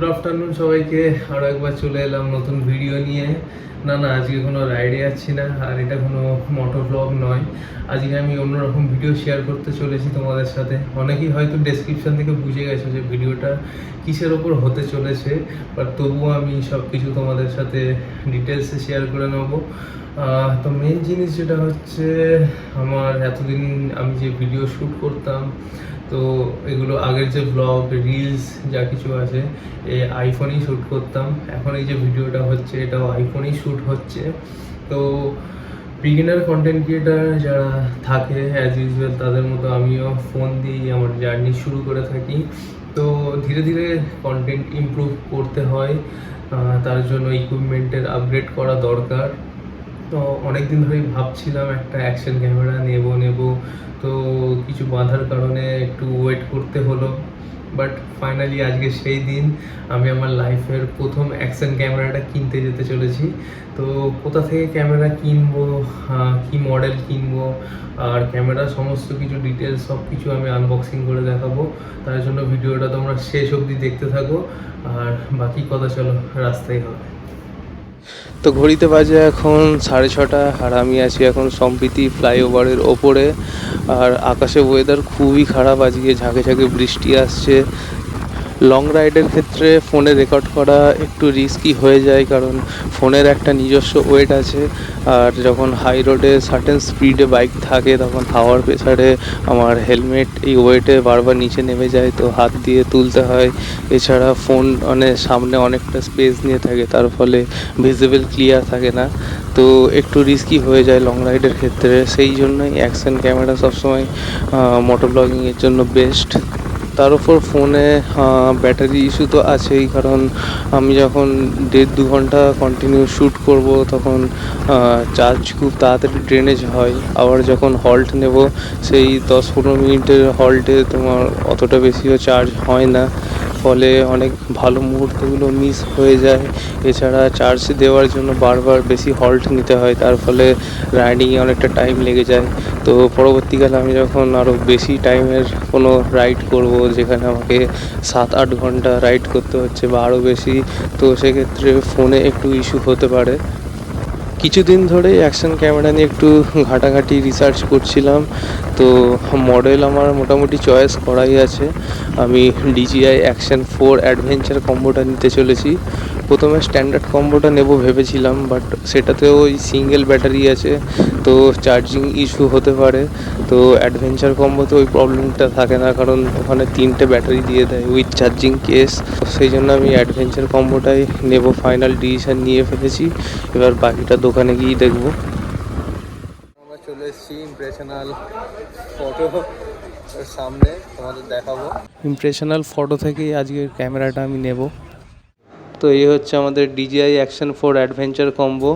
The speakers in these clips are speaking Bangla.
গুড আফটারনুন সবাইকে। আরও একবার চলে এলাম নতুন ভিডিও নিয়ে। না আজকে কোনো রাইডে যাচ্ছি না, আর এটা কোনো মোটর ব্লগ নয়। আজকে আমি অন্যরকম ভিডিও শেয়ার করতে চলেছি তোমাদের সাথে। অনেকেই হয়তো ডেসক্রিপশন থেকে বুঝে গেছো যে ভিডিওটা কিসের ওপর হতে চলেছে, বাট তবুও আমি সব কিছু তোমাদের সাথে ডিটেলসে শেয়ার করে নেবো। তো মেন জিনিস যেটা হচ্ছে, আমার এতদিন আমি যে ভিডিও শ্যুট করতাম, তো এগুলো আগের যে ব্লগ রিলস যা কিছু আছে আইফোনেই শ্যুট করতাম। এখন এই যে ভিডিওটা হচ্ছে এটাও আইফোনেই শ্যুট হচ্ছে। তো বিগিনার কন্টেন্ট ক্রিয়েটার যারা থাকে অ্যাজ ইউজুয়াল তাদের মতো আমিও ফোন দিয়েই আমার জার্নি শুরু করে থাকি। তো ধীরে ধীরে কন্টেন্ট ইমপ্রুভ করতে হয়, তার জন্য ইকুইপমেন্টের আপগ্রেড করা দরকার। তো অনেক দিন ধরেই ভাবছিলাম একটা অ্যাকশন ক্যামেরা নেব, তো কিছু বাধার কারণে একটু ওয়েট করতে হলো। বাট ফাইনালি আজকে সেই দিন, আমি আমার লাইফের প্রথম অ্যাকশন ক্যামেরাটা কিনতে যেতে চলেছি। তো কোথা থেকে ক্যামেরা কিনবো, কি মডেল কিনবো, আর ক্যামেরার সমস্ত কিছু ডিটেলস সব কিছু আমি আনবক্সিং করে দেখাবো। তার জন্য ভিডিওটা তোমরা শেষ অবধি দেখতে থাকো, আর বাকি কথা চলো রাস্তায় হবে। তো ঘড়িতে বাজে এখন 6:30, আর আমি আছি এখন সম্প্রীতি ফ্লাইওভারের ওপরে। আর আকাশে ওয়েদার খুবই খারাপ, আজকে ঝাঁকে ঝাঁকে বৃষ্টি আসছে। লং রাইডের ক্ষেত্রে ফোনে রেকর্ড করা একটু রিস্কি হয়ে যায়, কারণ ফোনের একটা নিজস্ব ওয়েট আছে। আর যখন হাই রোডে সার্টেন স্পিডে বাইক থাকে তখন হাওয়ার প্রেসারে আমার হেলমেট এই ওয়েটে বারবার নিচে নেমে যায়, তো হাত দিয়ে তুলতে হয়। এছাড়া ফোন সামনে অনেকটা স্পেস নিয়ে থাকে, তার ফলে ভিজিবল ক্লিয়ার থাকে না। তো একটু রিস্কি হয়ে যায় লং রাইডের ক্ষেত্রে। সেই জন্যই অ্যাকশন ক্যামেরা সবসময় মোটর ব্লগিংয়ের জন্য বেস্ট। তার উপর ফোনে ব্যাটারি ইস্যু তো আছেই, কারণ আমি যখন 1.5-2 ঘন্টা কন্টিনিউ শ্যুট করব তখন চার্জ খুব তাড়াতাড়ি ড্রেনেজ হয়। আবার যখন হল্ট নেব সেই 10-15 মিনিটের হল্টে তোমার অতটা বেশিও চার্জ হয় না, ফলে অনেক ভালো মুহূর্তগুলো মিস হয়ে যায়। এছাড়া চার্জ দেওয়ার জন্য বারবার বেশি হল্ট নিতে হয়, তার ফলে রাইডিংয়ে অনেকটা টাইম লেগে যায়। তো পরবর্তীকালে আমি যখন আরও বেশি টাইমের কোনো রাইড করব, যেখানে আমাকে 7-8 ঘন্টা রাইড করতে হচ্ছে বা আরও বেশি, তো সেক্ষেত্রে ফোনে একটু ইস্যু হতে পারে। কিছুদিন ধরে অ্যাকশন ক্যামেরা নিয়ে একটু ঘাটাঘাটি রিসার্চ করছিলাম। তো মডেল আমার মোটামুটি চয়েস করাই আছে। আমি DJI Action 4 অ্যাডভেঞ্চার কম্বোটা নিতে চলেছি। প্রথমে স্ট্যান্ডার্ড কম্বোটা নেব ভেবেছিলাম, বাট সেটাতেও ওই সিঙ্গেল ব্যাটারি আছে, তো চার্জিং ইস্যু হতে পারে। তো অ্যাডভেঞ্চার কম্বোতে ওই প্রবলেমটা থাকে না, কারণ ওখানে 3টে ব্যাটারি দিয়ে দেয় উইথ চার্জিং কেস। সেই জন্য আমি অ্যাডভেঞ্চার কম্বোটাই নেব, ফাইনাল ডিসিশন নিয়ে ফেলেছি। এবার বাকিটা দোকানে গিয়েই দেখবো। আমরা চলে এসেছি ইমপ্রেশনাল ফটো সামনে, তোমাদের দেখাবো। ইমপ্রেশনাল ফটো থেকেই আজকের ক্যামেরাটা আমি নেব। তো এই হচ্ছে আমাদের DJI Action 4 অ্যাডভেঞ্চার কম্বো।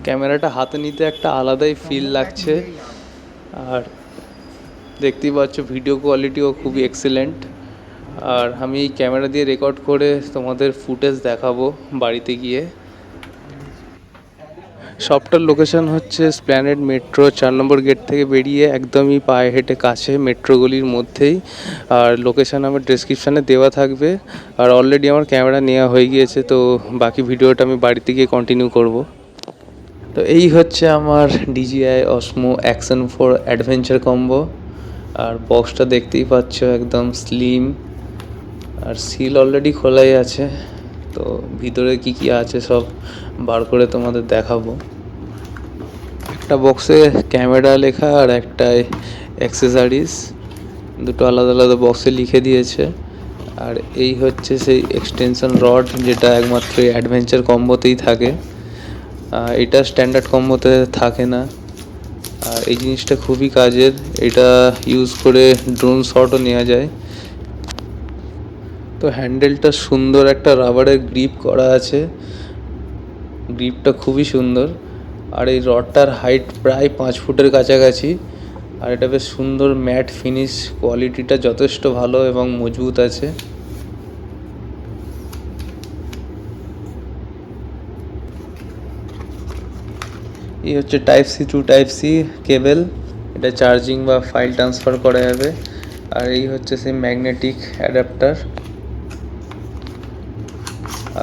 ক্যামেরাটা হাতে নিতে একটা আলাদাই ফিল লাগছে, আর দেখতেই পাচ্ছ ভিডিও কোয়ালিটিও খুবই এক্সেলেন্ট। আর আমি এই ক্যামেরা দিয়ে রেকর্ড করে তোমাদের ফুটেজ দেখাবো বাড়িতে গিয়ে। শপটার লোকেশন হচ্ছে স্প্ল্যানেড মেট্রো 4 নম্বর গেট থেকে বেরিয়ে একদমই পায়ে হেঁটে কাছে, মেট্রোগুলির মধ্যেই। আর লোকেশান আমার ডেসক্রিপশানে দেওয়া থাকবে। আর অলরেডি আমার ক্যামেরা নেওয়া হয়ে গিয়েছে, তো বাকি ভিডিওটা আমি বাড়িতে গিয়ে কন্টিনিউ করব। তো এই হচ্ছে আমার DJI Osmo Action 4 adventure combo. আর বক্সটা দেখতেই পাচ্ছ একদম স্লিম, আর সিল অলরেডি খোলাই আছে। তো ভিতরে কি কি আছে সব বার করে তোমাদের দেখাবো। একটা বক্সে ক্যামেরা লেখা আর একটা অ্যাক্সেসরিজ, দুটো আলাদা আলাদা বক্সে লিখে দিয়েছে। আর এই হচ্ছে সেই এক্সটেনশন রড, যেটা একমাত্র অ্যাডভেঞ্চার কম্বোতেই থাকে। এটা স্ট্যান্ডার্ড কম্বোতে থাকে না। আর এই জিনিসটা খুবই কাজের, এটা ইউজ করে ড্রোন শটও নেওয়া যায়। তো হ্যান্ডেলটা সুন্দর একটা রাবারের গ্রিপ করা আছে, গ্রিপটা খুবই সুন্দর। আর এই রডটার হাইট প্রায় 5 ফুটের কাছাকাছি। আর এটা বেশ সুন্দর ম্যাট ফিনিশ, কোয়ালিটিটা যথেষ্ট ভালো এবং মজবুত আছে। এই হচ্ছে type C to type C cable, এটা চার্জিং বা ফাইল ট্রান্সফার করা যাবে। আর এই হচ্ছে সেই ম্যাগনেটিক অ্যাডাপ্টার।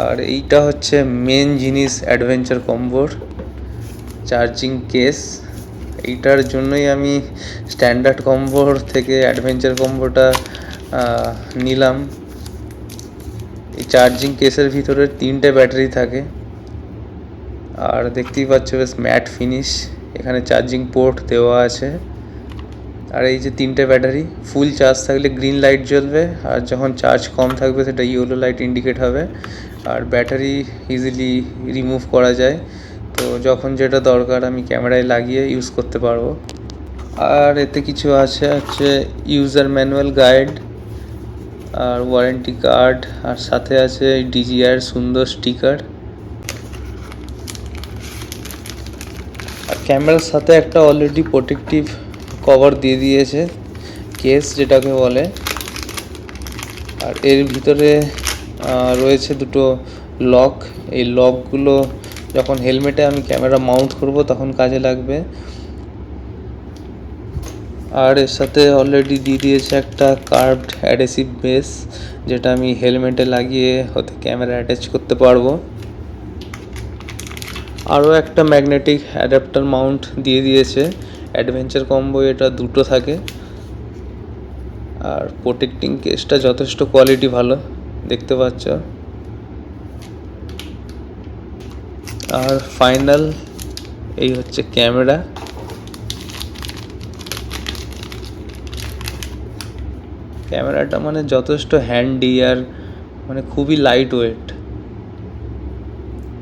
আর এইটা হচ্ছে মেন জিনিস অ্যাডভেঞ্চার কম্বোর চার্জিং কেস। এইটার জন্যই আমি স্ট্যান্ডার্ড কম্বোর থেকে অ্যাডভেঞ্চার কম্বোটা নিলাম। এই চার্জিং কেসের ভিতরে 3টে ব্যাটারি থাকে, আর দেখতেই পাচ্ছ বেশ ম্যাট ফিনিশ। এখানে চার্জিং পোর্ট দেওয়া আছে। আর এই যে 3টে ব্যাটারি, ফুল চার্জ থাকলে গ্রিন লাইট জ্বলবে, আর যখন চার্জ কম থাকবে সেটা ইয়েলো লাইট ইন্ডিকেট হবে। আর ব্যাটারি ইজিলি রিমুভ করা যায়, তো যখন যেটা দরকার আমি ক্যামেরায় লাগিয়ে ইউজ করতে পারবো। আর এতে কিছু আছে হচ্ছে ইউজার ম্যানুয়াল গাইড আর ওয়ারেন্টি কার্ড, আর সাথে আছে DJI সুন্দর স্টিকার। আর ক্যামেরার সাথে একটা অলরেডি প্রোটেক্টিভ কভার দিয়ে দিয়েছে, কেস যেটাকে বলে। আর এর ভিতরে রয়েছে দুটো লক। এই লকগুলো যখন হেলমেটে আমি ক্যামেরা মাউন্ট করব তখন কাজে লাগবে। আর এর সাথে অলরেডি দিয়ে দিয়েছে একটা কার্ভড অ্যাডহেসিভ বেস, যেটা আমি হেলমেটে লাগিয়ে হতে ক্যামেরা অ্যাটাচ করতে পারবো। আরও একটা ম্যাগনেটিক অ্যাডাপ্টার মাউন্ট দিয়ে দিয়েছে। অ্যাডভেঞ্চার কম্বো এটা দুটো থাকে। আর প্রোটেক্টিং কেসটা যথেষ্ট কোয়ালিটি ভালো, দেখতে পাচ্ছ। আর ফাইনাল এই হচ্ছে ক্যামেরা। ক্যামেরাটা মানে যথেষ্ট হ্যান্ডি, আর মানে খুবই লাইট ওয়েট,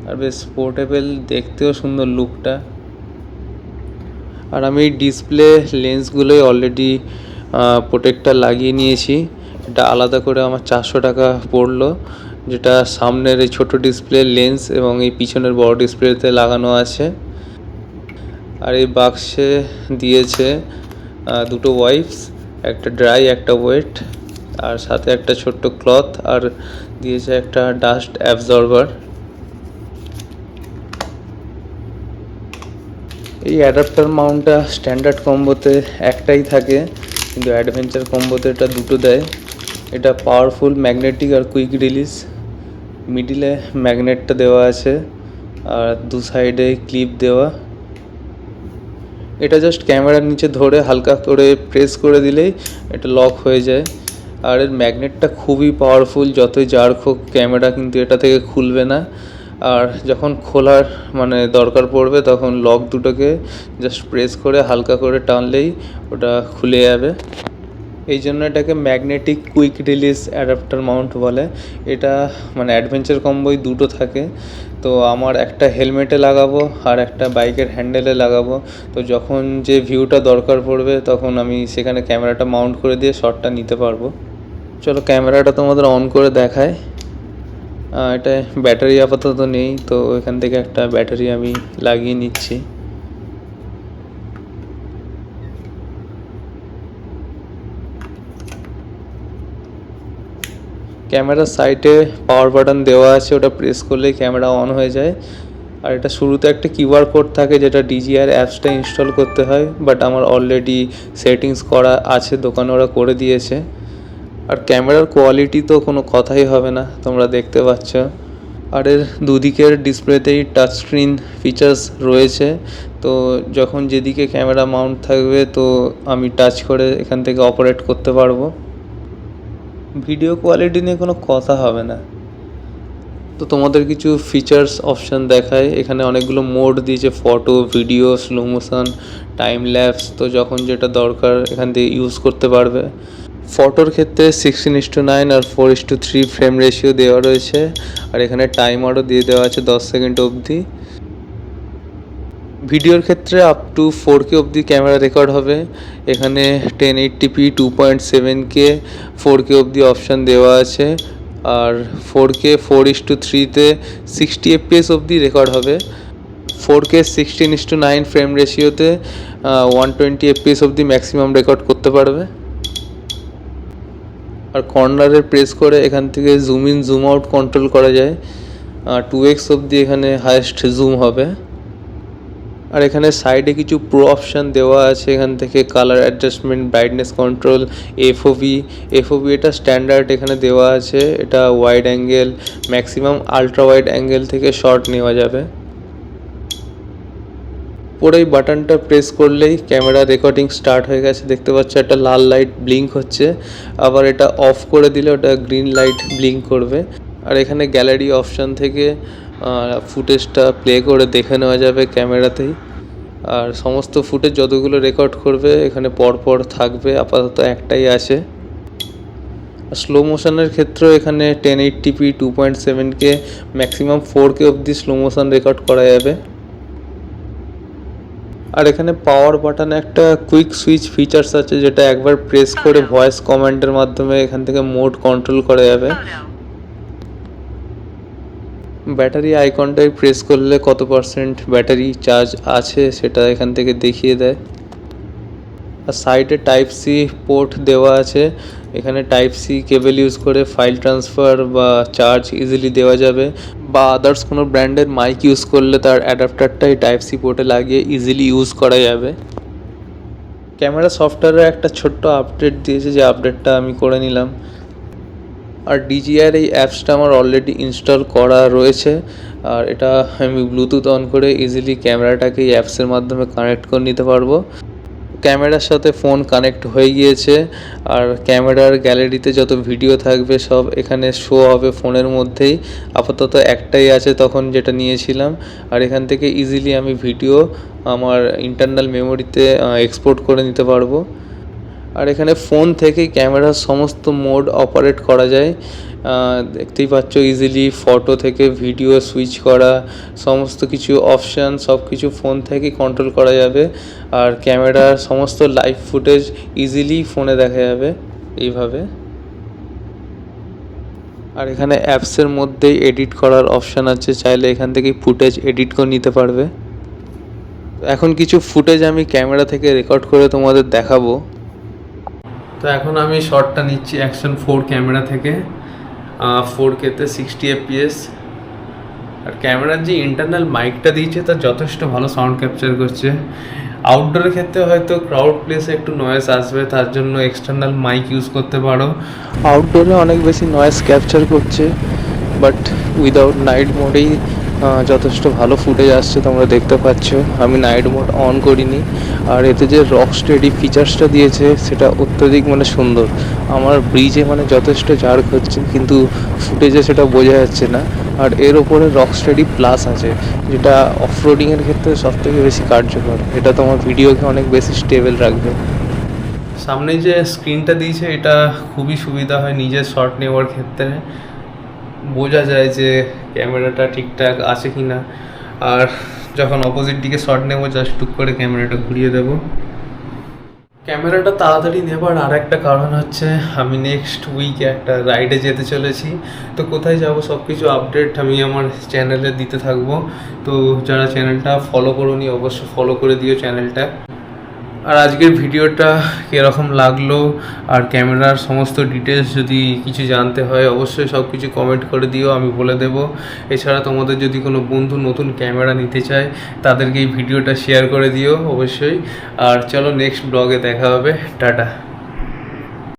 আর বেশ পোর্টেবল, দেখতেও সুন্দর লুকটা। আর আমি এই ডিসপ্লে লেন্সগুলোই অলরেডি প্রোটেক্টার লাগিয়ে নিয়েছি। এটা আলাদা করে আমার 400 টাকা পড়লো, যেটা সামনের এই ছোটো ডিসপ্লে লেন্স এবং এই পিছনের বড় ডিসপ্লেতে লাগানো আছে। আর এই বাক্সে দিয়েছে দুটো ওয়াইপস, একটা ড্রাই একটা ওয়েট, আর সাথে একটা ছোট্ট ক্লথ, আর দিয়েছে একটা ডাস্ট অ্যাবজর্বার। এই অ্যাডাপ্টার মাউন্টটা স্ট্যান্ডার্ড কম্বোতে একটাই থাকে, কিন্তু অ্যাডভেঞ্চার কম্বোতে এটা দুটো দেয়। এটা পাওয়ারফুল ম্যাগনেটিক আর কুইক রিলিজ। মিডিলে ম্যাগনেটটা দেওয়া আছে, আর দু সাইডে ক্লিপ দেওয়া। এটা জাস্ট ক্যামেরার নিচে ধরে হালকা করে প্রেস করে দিলেই এটা লক হয়ে যায়। আর এর ম্যাগনেটটা খুবই পাওয়ারফুল, যতই জার্ক হোক ক্যামেরা কিন্তু এটা থেকে খুলবে না। আর যখন খোলার মানে দরকার পড়বে তখন লক দুটোকে জাস্ট প্রেস করে হালকা করে টানলেই ওটা খুলে যাবে। এই জন্য এটাকে magnetic quick release adapter Mount বলে। এটা মানে অ্যাডভেঞ্চার কম্বোই দুটো থাকে, তো আমার একটা হেলমেটে লাগাবো আর একটা বাইকের হ্যান্ডেলে লাগাবো। তো যখন যে ভিউটা দরকার পড়বে তখন আমি সেখানে ক্যামেরাটা মাউন্ট করে দিয়ে শটটা নিতে পারবো। চলো ক্যামেরাটা তোমাদের অন করে দেখায়। এটা ব্যাটারি আপাতত নেই, তো এখান থেকে একটা ব্যাটারি আমি লাগিয়ে নিচ্ছি। ক্যামেরার সাইডে পাওয়ার বাটন দেওয়া আছে, ওটা প্রেস করলেই ক্যামেরা অন হয়ে যায়। আর এটা শুরুতে একটা কিউআর কোড থাকে, যেটা DJI অ্যাপসটা ইনস্টল করতে হয়, বাট আমার অলরেডি সেটিংস করা আছে, দোকানে ওরা করে দিয়েছে। আর ক্যামেরার কোয়ালিটি তো কোনো কথাই হবে না, তোমরা দেখতে পাচ্ছ। আর এর দুদিকের ডিসপ্লেতেই টাচ স্ক্রিন ফিচার্স রয়েছে, তো যখন যেদিকে ক্যামেরা মাউন্ট থাকবে তো আমি টাচ করে এখান থেকে অপারেট করতে পারবো। ভিডিও কোয়ালিটি নিয়ে কোনো কথা হবে না। তো তোমাদের কিছু ফিচার্স অপশান দেখায়। এখানে অনেকগুলো মোড দিয়েছে, photo, video, slow motion, time lapse. তো যখন যেটা দরকার এখান থেকে ইউজ করতে পারবে। ফটোর ক্ষেত্রে 16:9 আর 4:3 ফ্রেম রেশিও দেওয়া রয়েছে। আর এখানে টাইমারও দিয়ে দেওয়া আছে 10 সেকেন্ড অবধি। ভিডিওর ক্ষেত্রে আপ টু 4K অবধি ক্যামেরা রেকর্ড হবে। এখানে 1080p 2.7K 4K অবধি অপশান দেওয়া আছে। আর 4K 4:3 60 fps অবধি রেকর্ড হবে। 4K 16:9 ফ্রেম রেশিওতে 120 fps অবধি ম্যাক্সিমাম রেকর্ড করতে পারবে। আর কর্নারে প্রেস করে এখান থেকে zoom in zoom out control করা যায়। 2x অবধি এখানে হাইয়েস্ট জুম হবে। আর এখানে সাইডে কিছু প্রো অপশান দেওয়া আছে, এখান থেকে কালার অ্যাডজাস্টমেন্ট, ব্রাইটনেস কন্ট্রোল, এফওভি এটা স্ট্যান্ডার্ড এখানে দেওয়া আছে। এটা wide angle, maximum ultra wide angle থেকে শট নেওয়া যাবে। পরে এই বাটনটা প্রেস করলেই ক্যামেরা রেকর্ডিং স্টার্ট হয়ে গেছে। দেখতে পাচ্ছ একটা লাল লাইট ব্লিঙ্ক হচ্ছে, আবার এটা অফ করে দিলে ওটা গ্রিন লাইট ব্লিঙ্ক করবে। আর এখানে গ্যালারি অপশান থেকে ফুটেজটা প্লে করে দেখে নেওয়া যাবে ক্যামেরাতেই। আর সমস্ত ফুটেজ যতগুলো রেকর্ড করবে এখানে পরপর থাকবে, আপাতত একটাই আছে। স্লো মোশনের ক্ষেত্রেও এখানে 1080p 2.7K ম্যাক্সিমাম 4K অবধি স্লো মোশন রেকর্ড করা যাবে। আর এখানে পাওয়ার বাটনে একটা কুইক সুইচ ফিচার্স আছে, যেটা একবার প্রেস করে ভয়েস কমান্ডের মাধ্যমে এখান থেকে মোড কন্ট্রোল করা যাবে। ব্যাটারি আইকনটাই প্রেস করলে কত পার্সেন্ট ব্যাটারি চার্জ আছে সেটা এখান থেকে দেখিয়ে দেয়। আর সাইডে টাইপ সি পোর্ট দেওয়া আছে, এখানে টাইপ সি কেবল ইউজ করে ফাইল ট্রান্সফার বা চার্জ ইজিলি দেওয়া যাবে, বা আদার্স কোনো ব্র্যান্ডের মাইক ইউজ করলে তার অ্যাডাপ্টারটাই টাইপ সি পোর্টে লাগিয়ে ইজিলি ইউজ করা যাবে। ক্যামেরা সফটওয়্যারে একটা ছোট্ট আপডেট দিয়েছে, যে আপডেটটা আমি করে নিলাম। আর DJI এই অ্যাপসটা আমার অলরেডি ইনস্টল করা রয়েছে। আর এটা আমি ব্লুটুথ অন করে ইজিলি ক্যামেরাটাকে এই অ্যাপসের মাধ্যমে কানেক্ট করে নিতে পারবো। ক্যামেরার সাথে ফোন কানেক্ট হয়ে গিয়েছে, আর ক্যামেরার গ্যালারিতে যত ভিডিও থাকবে সব এখানে শো হবে ফোনের মধ্যেই। আপাতত একটাই আছে তখন যেটা নিয়েছিলাম। আর এখান থেকে ইজিলি আমি ভিডিও আমার ইন্টারনাল মেমোরিতে এক্সপোর্ট করে নিতে পারবো। আর এখানে ফোন থেকেই ক্যামেরার সমস্ত মোড অপারেট করা যায়। দেখতেই পাচ্ছ ইজিলি ফটো থেকে ভিডিও সুইচ করা, সমস্ত কিছু অপশান সব কিছু ফোন থেকেই কন্ট্রোল করা যাবে। আর ক্যামেরার সমস্ত লাইভ ফুটেজ ইজিলি ফোনে দেখা যাবে এইভাবে। আর এখানে অ্যাপসের মধ্যেই এডিট করার অপশান আছে, চাইলে এখান থেকেই ফুটেজ এডিট করে নিতে পারবে। এখন কিছু ফুটেজ আমি ক্যামেরা থেকে রেকর্ড করে তোমাদের দেখাবো। তো এখন আমি শটটা নিচ্ছি অ্যাকশন 4 ক্যামেরা থেকে, 4Kতে 60 fps। আর ক্যামেরার যে ইন্টারনাল মাইকটা দিয়েছে তা যথেষ্ট ভালো সাউন্ড ক্যাপচার করছে। আউটডোরের ক্ষেত্রে হয়তো ক্রাউড প্লেসে একটু নয়েজ আসবে, তার জন্য এক্সটার্নাল মাইক ইউজ করতে পারো। আউটডোরে অনেক বেশি নয়েজ ক্যাপচার করছে, বাট উইদাউট নাইট মোডেই যথেষ্ট ভালো ফুটেজ আসছে, তোমরা দেখতে পাচ্ছ। আমি নাইট মোড অন করিনি। আর এতে যে রক স্টেডি ফিচার্সটা দিয়েছে সেটা অত্যধিক সুন্দর। আমার ব্রিজে যথেষ্ট জার্ক হচ্ছে, কিন্তু ফুটেজে সেটা বোঝা যাচ্ছে না। আর এর ওপরে রক স্টেডি প্লাস আছে, যেটা অফরোডিংয়ের ক্ষেত্রে সবথেকে বেশি কার্যকর। এটা তোমার ভিডিওকে অনেক বেশি স্টেবল রাখবে। সামনে যে স্ক্রিনটা দিয়েছে এটা খুবই সুবিধা হয় নিজের শট নেওয়ার ক্ষেত্রে, বোঝা যায় যে ক্যামেরাটা ঠিকঠাক আছে কি না। আর যখন অপোজিট দিকে শট নেব জাস্ট টুক করে ক্যামেরাটা ঘুরিয়ে দেব। ক্যামেরাটা তাড়াতাড়ি নেবার আর একটা কারণ হচ্ছে আমি নেক্সট উইকে একটা রাইডে যেতে চলেছি। তো কোথায় যাব সব কিছু আপডেট আমি আমার চ্যানেলে দিতে থাকবো। তো যারা চ্যানেলটা ফলো করোনি অবশ্যই ফলো করে দিও চ্যানেলটা। আর আজকের ভিডিওটা কীরকম লাগলো আর ক্যামেরার সমস্ত ডিটেলস যদি কিছু জানতে হয় অবশ্যই সব কিছু কমেন্ট করে দিও, আমি বলে দেবো। এছাড়া তোমাদের যদি কোনো বন্ধু নতুন ক্যামেরা নিতে চায় তাদেরকে এই ভিডিওটা শেয়ার করে দিও অবশ্যই। আর চলো নেক্সট ব্লগে দেখা হবে, টাটা।